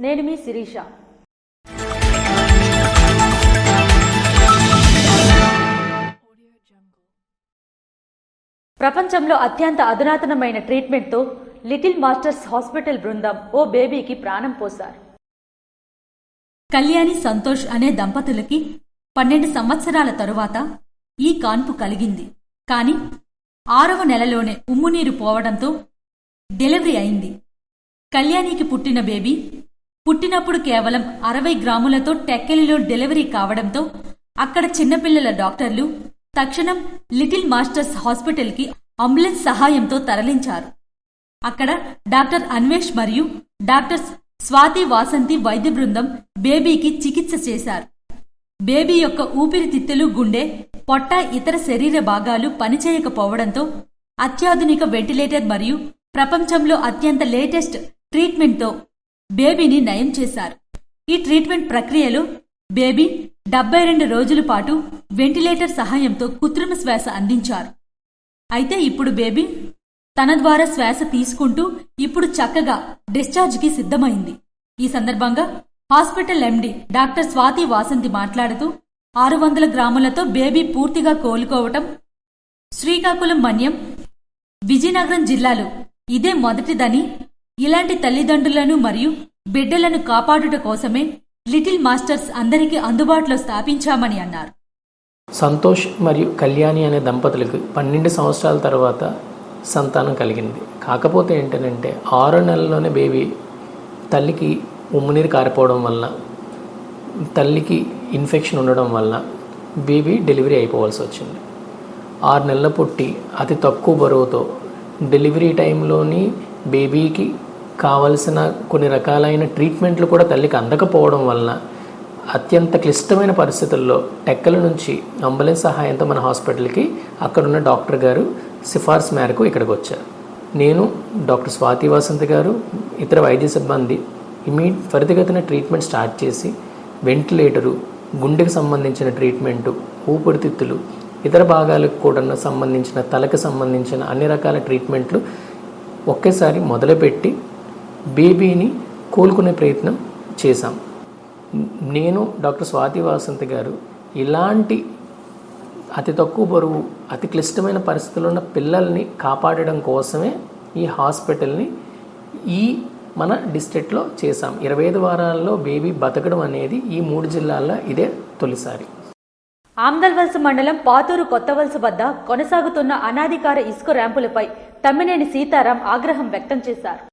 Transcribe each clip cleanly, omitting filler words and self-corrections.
నేను మీ శిరీష. ప్రపంచంలో అత్యంత అధునాతనమైన ట్రీట్మెంట్తో లిటిల్ మాస్టర్స్ హాస్పిటల్ బృందం ఓ బేబీకి ప్రాణం పోశారు. కళ్యాణి సంతోష్ అనే దంపతులకి 12 సంవత్సరాల తరువాత ఈ కాన్పు కలిగింది. కాని 6వ నెలలోనే ఉమ్మునీరు పోవడంతో డెలివరీ అయింది. కళ్యాణికి పుట్టిన బేబీ పుట్టినప్పుడు కేవలం 60 గ్రాములతో టెక్కెలిలో డెలివరీ కావడంతో అక్కడ చిన్నపిల్లల డాక్టర్లు తక్షణం లిటిల్ మాస్టర్స్ హాస్పిటల్కి అంబులెన్స్ సహాయంతో తరలించారు. అక్కడ డాక్టర్ అన్వేష్ మరియు డాక్టర్స్ స్వాతి వాసంతి వైద్య బృందం బేబీకి చికిత్స చేశారు. బేబీ యొక్క ఊపిరితిత్తులు, గుండె, పొట్ట, ఇతర శరీర భాగాలు పనిచేయకపోవడంతో అత్యాధునిక వెంటిలేటర్ మరియు ప్రపంచంలో అత్యంత లేటెస్ట్ ట్రీట్మెంట్తో బేబీని నయం చేశారు. ఈ ట్రీట్మెంట్ ప్రక్రియలో బేబీ 72 రోజుల పాటు వెంటిలేటర్ సహాయంతో కృత్రిమ శ్వాస అందించారు. అయితే ఇప్పుడు బేబీ తన ద్వారా శ్వాస తీసుకుంటూ ఇప్పుడు చక్కగా డిశ్చార్జ్కి సిద్ధమైంది. ఈ సందర్భంగా hospital MD doctor Swathi Vasanthi మాట్లాడుతూ 600 గ్రాములతో బేబీ పూర్తిగా కోలుకోవటం శ్రీకాకుళం, మన్యం, విజయనగరం జిల్లాలో ఇదే మొదటిదని, ఇలాంటి తల్లిదండ్రులను మరియు బిడ్డలను కాపాడుట కోసమే లిటిల్ మాస్టర్స్ అందరికీ అందుబాటులో స్థాపించామని అన్నారు. సంతోష్ మరియు కళ్యాణి అనే దంపతులకు 12 సంవత్సరాల తర్వాత సంతానం కలిగింది. కాకపోతే ఏంటంటే 6 నెలల్లోనే బేబీ తల్లికి ఉమ్మునీరు కారిపోవడం వల్ల, తల్లికి ఇన్ఫెక్షన్ ఉండడం వల్ల బేబీ డెలివరీ అయిపోవాల్సి వచ్చింది. 6 నెలల పుట్టి అతి తక్కువ బరువుతో డెలివరీ టైంలోని బేబీకి కావలసిన కొన్ని రకాలైన ట్రీట్మెంట్లు కూడా తల్లికి అందకపోవడం వలన అత్యంత క్లిష్టమైన పరిస్థితుల్లో టెక్కల నుంచి అంబులెన్స్ సహాయంతో మన హాస్పిటల్కి అక్కడున్న డాక్టర్ గారు సిఫార్సు మేరకు ఇక్కడికి వచ్చారు. నేను, డాక్టర్ స్వాతి వాసంతి గారు, ఇతర వైద్య సిబ్బంది త్వరితగతిన ట్రీట్మెంట్ స్టార్ట్ చేసి వెంటిలేటరు, గుండెకి సంబంధించిన ట్రీట్మెంటు, ఊపిరితిత్తులు, ఇతర భాగాలకు కూడా సంబంధించిన, తలకు సంబంధించిన అన్ని రకాల ట్రీట్మెంట్లు ఒకేసారి మొదలుపెట్టి బేబీని కోలుకునే ప్రయత్నం చేశాం. నేను, డాక్టర్ స్వాతి వాసంతి గారు ఇలాంటి అతి తక్కువ బరువు, అతి క్లిష్టమైన పరిస్థితుల్లో ఉన్న పిల్లల్ని కాపాడడం కోసమే ఈ హాస్పిటల్ని మన డిస్ట్రిక్ట్లో చేశాం. 25 వారాల్లో బేబీ బతకడం అనేది ఈ 3 జిల్లాల్లో ఇదే తొలిసారి. ఆమ్దల్వలస మండలం పాతూరు కొత్తవలస వద్ద కొనసాగుతున్న అనాధికార ఇసుక ర్యాంపులపై తమ్మినేని సీతారాం ఆగ్రహం వ్యక్తం చేశారు.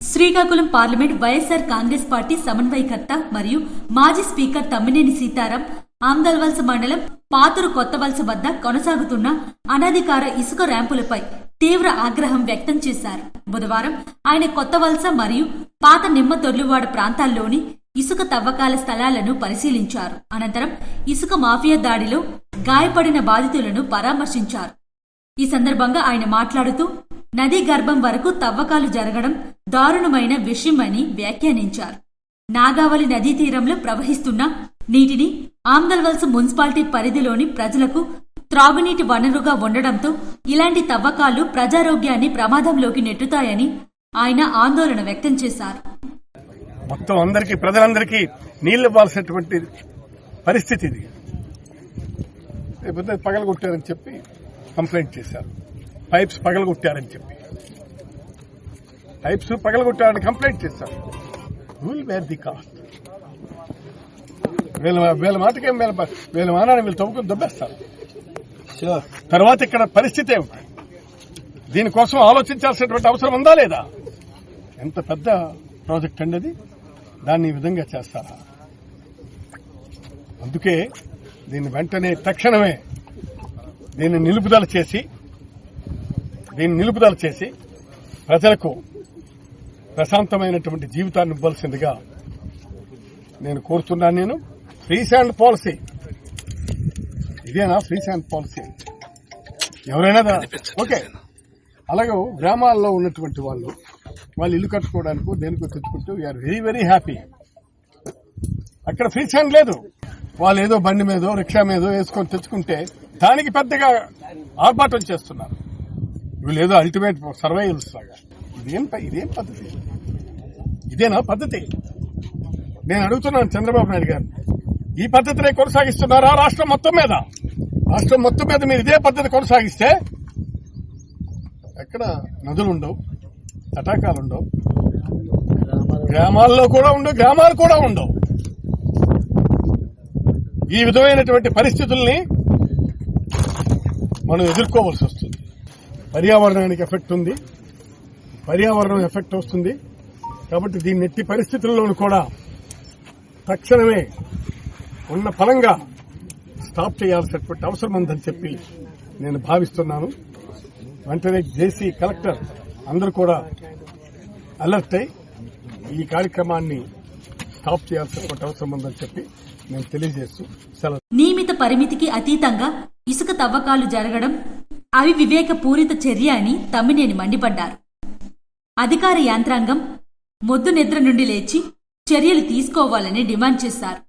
శ్రీకాకుళం పార్లమెంట్ వైఎస్ఆర్ కాంగ్రెస్ పార్టీ సమన్వయకర్త మరియు మాజీ స్పీకర్ తమ్మినేని సీతారాం ఆమ్దల్వలస మండలం పాతూరు కొత్తవలస వద్ద కొనసాగుతున్న అనధికార ఇసుక ర్యాంపులపై తీవ్ర ఆగ్రహం వ్యక్తం చేశారు. బుధవారం ఆయన కొత్తవలస మరియు పాత నిమ్మతొర్లువాడ ప్రాంతాల్లోని ఇసుక తవ్వకాల స్థలాలను పరిశీలించారు. అనంతరం ఇసుక మాఫియా దాడిలో గాయపడిన బాధితులను పరామర్శించారు. ఈ సందర్భంగా ఆయన మాట్లాడుతూ నదీ గర్భం వరకు తవ్వకాలు జరగడం దారుణమైన విషయమని వ్యాఖ్యానించారు. నాగావళి నదీ తీరంలో ప్రవహిస్తున్న నీటిని ఆమ్దల్వలస మున్సిపాలిటీ పరిధిలోని ప్రజలకు త్రాగునీటి వనరుగా ఉండడంతో ఇలాంటి తవ్వకాలు ప్రజారోగ్యాన్ని ప్రమాదంలోకి నెట్టుతాయని ఆయన ఆందోళన వ్యక్తం చేశారు. మొత్తం అందరికీ, ప్రజలందరికీ నీళ్లు ఇవ్వాల్సినటువంటి పరిస్థితి ఇది. లేకపోతే పగలగొట్టారని చెప్పి కంప్లైంట్ చేశారు. పైప్స్ పగలగొట్టారని చెప్పి కంప్లైంట్ చేశారు. Will bear the cost. వీళ్ళ మాటకేం వీళ్ళ మానాన్ని వీళ్ళు తవ్వుకుని దొబ్బేస్తారు. తర్వాత ఇక్కడ పరిస్థితి ఏమిటి? దీనికోసం ఆలోచించాల్సినటువంటి అవసరం ఉందా లేదా? ఎంత పెద్ద ప్రాజెక్ట్ అండి అది, దాన్ని ఈ విధంగా చేస్తారా? అందుకే దీన్ని వెంటనే తక్షణమే దీన్ని నిలుపుదల చేసి ప్రజలకు ప్రశాంతమైనటువంటి జీవితాన్ని ఇవ్వాల్సిందిగా నేను కోరుతున్నాను. ఫ్రీ శాండ్ పాలసీ ఇదేనా? ఫ్రీ శాండ్ పాలసీ ఎవరైనా ఓకే. అలాగే గ్రామాల్లో ఉన్నటువంటి వాళ్ళు ఇల్లు కట్టుకోవడానికి దేనికో తెచ్చుకుంటూ వీఆర్ వెరీ వెరీ హ్యాపీ. అక్కడ ఫ్రీ శాండ్ లేదు. వాళ్ళు ఏదో బండి మీదో రిక్షా మీదో వేసుకొని తెచ్చుకుంటే దానికి పెద్దగా ఆర్భాటం చేస్తున్నారు. వీళ్ళు ఏదో అల్టిమేట్ సర్వైవల్స్ లాగా. ఇదేం పద్ధతి? ఇదేనా పద్ధతి? నేను అడుగుతున్నాను చంద్రబాబు నాయుడు గారు, ఈ పద్ధతినే కొనసాగిస్తున్నారా రాష్ట్రం మొత్తం మీద? రాష్ట్రం మొత్తం మీద మీరు ఇదే పద్ధతి కొనసాగిస్తే ఎక్కడ నదులుండవు, తటాకాలుండవు, గ్రామాల్లో కూడా ఉండవు, గ్రామాలు కూడా ఉండవు. ఈ విధమైనటువంటి పరిస్థితుల్ని మనం ఎదుర్కోవాల్సి వస్తుంది. పర్యావరణానికి ఎఫెక్ట్ ఉంది, పర్యావరణం ఎఫెక్ట్ వస్తుంది. కాబట్టి దీన్ని ఎట్టి పరిస్థితుల్లోనూ కూడా తక్షణమే ఉన్న పరంగా స్టాప్ చేయాల్సినటువంటి అవసరం ఉందని చెప్పి నేను భావిస్తున్నాను. వెంటనే జేసీ, కలెక్టర్ అందరూ కూడా అలర్ట్ అయి ఈ కార్యక్రమాన్ని స్టాప్ చేయాల్సినటువంటి అవసరం ఉందని చెప్పి నేను తెలియజేస్తూ సెలవు. నియమిత పరిమితికి అతీతంగా ఇసుక తవ్వకాలు జరగడం అవివివేక పూరిత చర్య అని తమ్మినేని మండిపడ్డారు. అధికార యంత్రాంగం మొద్దు నిద్ర నుండి లేచి చర్యలు తీసుకోవాలని డిమాండ్ చేశారు.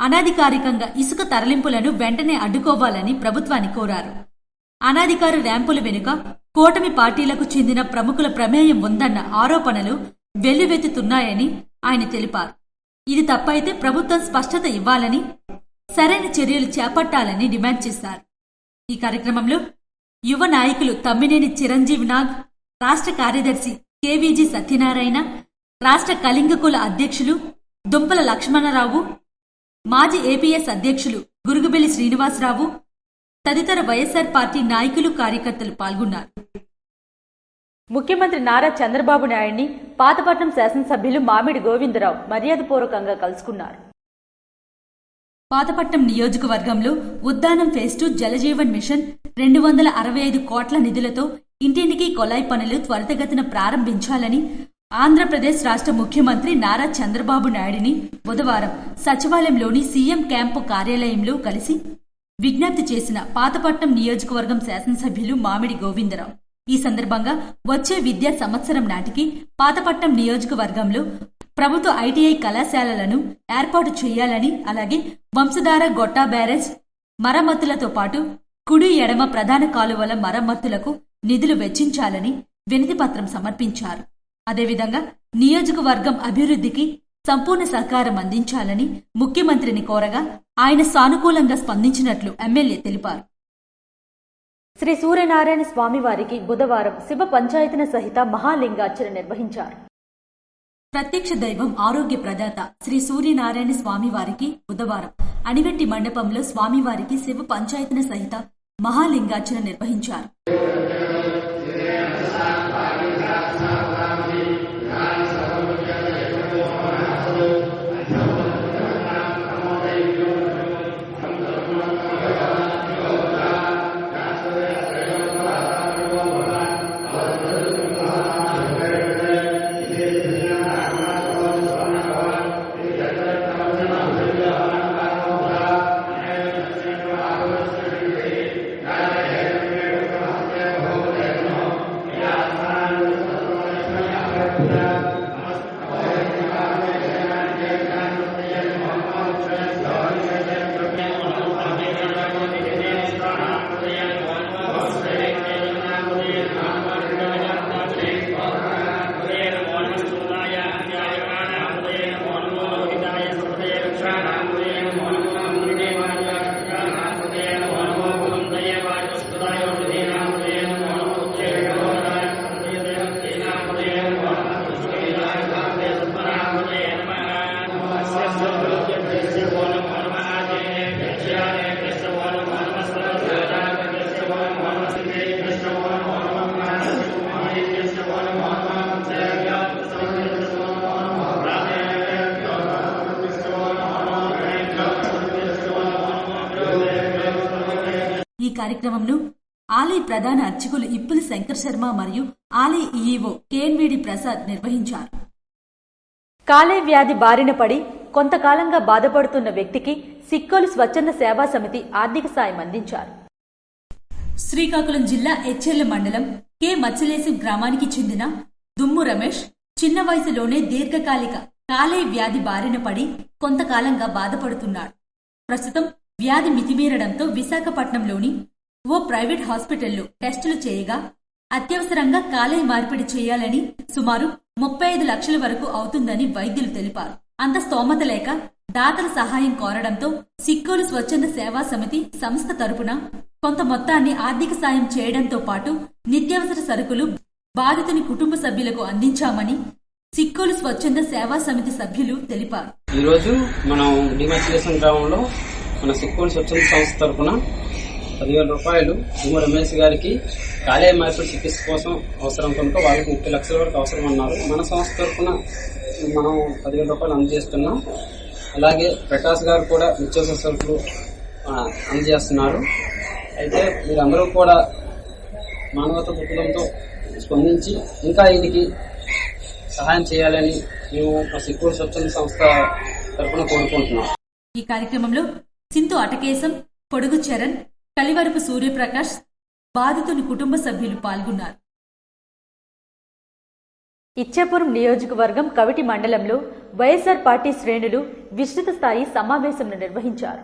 అనాధికారికంగా ఇసుక తరలింపులను వెంటనే అడ్డుకోవాలని ప్రభుత్వాన్ని కోరారు. అనాధికార ర్యాంపుల వెనుక కూటమి పార్టీలకు చెందిన ప్రముఖుల ప్రమేయం ఉందన్న ఆరోపణలు వెల్లువెత్తుతున్నాయని ఆయన తెలిపారు. ఇది తప్పైతే ప్రభుత్వం స్పష్టత ఇవ్వాలని, సరైన చర్యలు చేపట్టాలని డిమాండ్ చేశారు. ఈ కార్యక్రమంలో యువ నాయకులు తమ్మినేని చిరంజీవి నాగ్, రాష్ట్ర కార్యదర్శి కేవీజీ సత్యనారాయణ, రాష్ట్ర కళింగకుల అధ్యక్షులు దుంపల లక్ష్మణరావు, మాజీ ఏపీఎస్ అధ్యక్షులు గురుగుబెల్లి శ్రీనివాసరావు తదితర వైఎస్సార్ పార్టీ నాయకులు, కార్యకర్తలు పాల్గొన్నారు. ముఖ్యమంత్రి నారా చంద్రబాబు నాయుడిని పాతపట్నం శాసనసభ్యులు మామిడి గోవిందరావు మర్యాదపూర్వకంగా కలుసుకున్నారు. పాతపట్నం నియోజకవర్గంలో ఉద్దానం ఫేజ్ 2 జలజీవన్ మిషన్ 265 కోట్ల నిధులతో ఇంటింటికి కొలాయి పనులు త్వరితగతిన ప్రారంభించాలని ఆంధ్రప్రదేశ్ రాష్ట్ర ముఖ్యమంత్రి నారా చంద్రబాబు నాయుడిని బుధవారం సచివాలయంలోని సీఎం క్యాంపు కార్యాలయంలో కలిసి విజ్ఞప్తి చేసిన పాతపట్నం నియోజకవర్గం శాసనసభ్యులు మామిడి గోవిందరావు ఈ సందర్భంగా వచ్చే విద్యా సంవత్సరం నాటికి పాతపట్నం నియోజకవర్గంలో ప్రభుత్వ ఐటీఐ కళాశాలలను ఏర్పాటు చేయాలని, అలాగే వంశధార గొట్టా బ్యారేజ్ మరమ్మతులతో పాటు కుడి ఎడమ ప్రధాన కాలువల మరమ్మతులకు నిధులు వెచ్చించాలని వినతిపత్రం సమర్పించారు. అదేవిధంగా నియోజకవర్గం అభివృద్ధికి సంపూర్ణ సహకారం అందించాలని ముఖ్యమంత్రిని కోరగా ఆయన సానుకూలంగా స్పందించినట్లు ఎమ్మెల్యే తెలిపారు. శ్రీ సూర్యనారాయణ స్వామివారికి బుధవారం శివ పంచాయతన సహిత మహాలింగార్చన నిర్వహించారు. ప్రత్యక్ష దైవం ఆరోగ్య ప్రదాత శ్రీ సూర్యనారాయణ స్వామివారికి బుధవారం అణిగట్టి మండపంలో స్వామివారికి శివ పంచాయతన సహిత మహాలింగార్చన నిర్వహించారు. ఈ కార్యక్రమంలో ఆలయ ప్రధాన అర్చకులు ఇప్పుల శంకర్ శర్మ మరియు ఆలయ ఈఈఓ కేఎన్విడి ప్రసాద్ నిర్వహించారు. కాలేయ వ్యాధి బారిన పడి కొంతకాలంగా బాధపడుతున్న వ్యక్తికి సిక్కోలు స్వచ్ఛంద సేవా సమితి ఆర్థిక సాయం అందించారు. శ్రీకాకుళం జిల్లా హెచ్చెర్ల మండలం కె మత్స్యలేశం గ్రామానికి చెందిన దుమ్ము రమేష్ చిన్న వయసులోనే దీర్ఘకాలిక కాలేయ వ్యాధి బారిన పడి కొంతకాలంగా బాధపడుతున్నాడు. ప్రస్తుతం వ్యాధి మితిమీరడంతో విశాఖపట్నంలోని ఓ ప్రైవేట్ హాస్పిటల్లో టెస్టులు చేయగా అత్యవసరంగా కాలేయ మార్పిడి చేయాలని సుమారు 35 లక్షల వరకు అవుతుందని వైద్యులు తెలిపారు. అంత స్తోమత లేక దాతల సహాయం కోరడంతో సిక్కోలు స్వచ్ఛంద సేవా సమితి సంస్థ తరపున కొంత మొత్తాన్ని ఆర్థిక సాయం చేయడంతో పాటు నిత్యావసర సరుకులు బాధితుని కుటుంబ సభ్యులకు అందించామని సిక్కోలు స్వచ్ఛంద సేవా సమితి సభ్యులు తెలిపారు. ఈరోజు మనం డిమాచిలేషన్ గ్రామంలో మన సిక్కోలు స్వచ్ఛంద సంస్థ తరఫున 10,000 రూపాయలు దుమ్మ రమేష్ గారికి కాలేయ మార్పిడి చికిత్స కోసం అవసరం కనుక వాళ్ళకి 30 లక్షల వరకు అవసరం అన్నారు. మన సంస్థ తరఫున మనం 10,000 రూపాయలు అందజేస్తున్నాం. అలాగే ప్రకాష్ గారు కూడా నిత్యావసర సరుకులు అందజేస్తున్నారు. అయితే మీరందరూ కూడా మానవతా దృక్పథంతో స్పందించి ఇంకా ఈయనకి సహాయం చేయాలని మేము సిక్కోలు స్వచ్ఛంద సంస్థ తరఫున కోరుకుంటున్నాం. ఈ కార్యక్రమంలో సింతు అటకేశం, పొడుగు చరణ్, కలివరపు సూర్యప్రకాష్, బాధితుని కుటుంబ సభ్యులు పాల్గొన్నారు. ఇచ్చాపురం నియోజకవర్గం కవిటి మండలంలో వైఎస్ఆర్ పార్టీ శ్రేణులు విస్తృత స్థాయి సమావేశం నిర్వహించారు.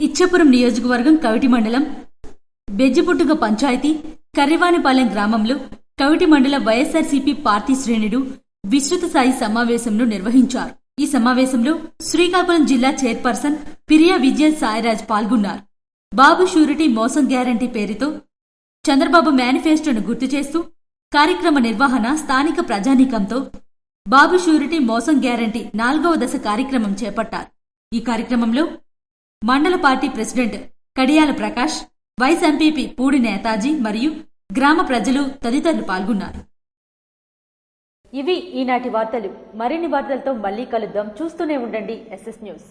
ఇచ్చాపురం నియోజకవర్గం కవిటి మండలం బెజ్జిపుట్టుగ పంచాయతీ కర్రివానిపాలెం గ్రామంలో కవిటి మండల వైఎస్ఆర్సీపీ పార్టీ శ్రేణులు విస్తృత స్థాయి సమావేశంను నిర్వహించారు. ఈ సమావేశంలో శ్రీకాకుళం జిల్లా చైర్పర్సన్ పిరియా విజయ సాయిరాజ్ పాల్గొన్నారు. బాబు షూరిటీ మోసం గ్యారంటీ పేరుతో చంద్రబాబు మేనిఫెస్టోను గుర్తు చేస్తూ కార్యక్రమ నిర్వహణ స్థానిక ప్రజానీకంతో బాబు షూరిటీ మోసం గ్యారంటీ 4వ దశ కార్యక్రమం చేపట్టారు. ఈ కార్యక్రమంలో మండల పార్టీ ప్రెసిడెంట్ కడియాల ప్రకాష్, వైస్ ఎంపీపీ పూడి నేతాజీ మరియు గ్రామ ప్రజలు తదితరులు పాల్గొన్నారు. ఇవి ఈనాటి వార్తలు. మరిన్ని వార్తలతో మళ్లీ కలుద్దాం. చూస్తూనే ఉండండి SS న్యూస్.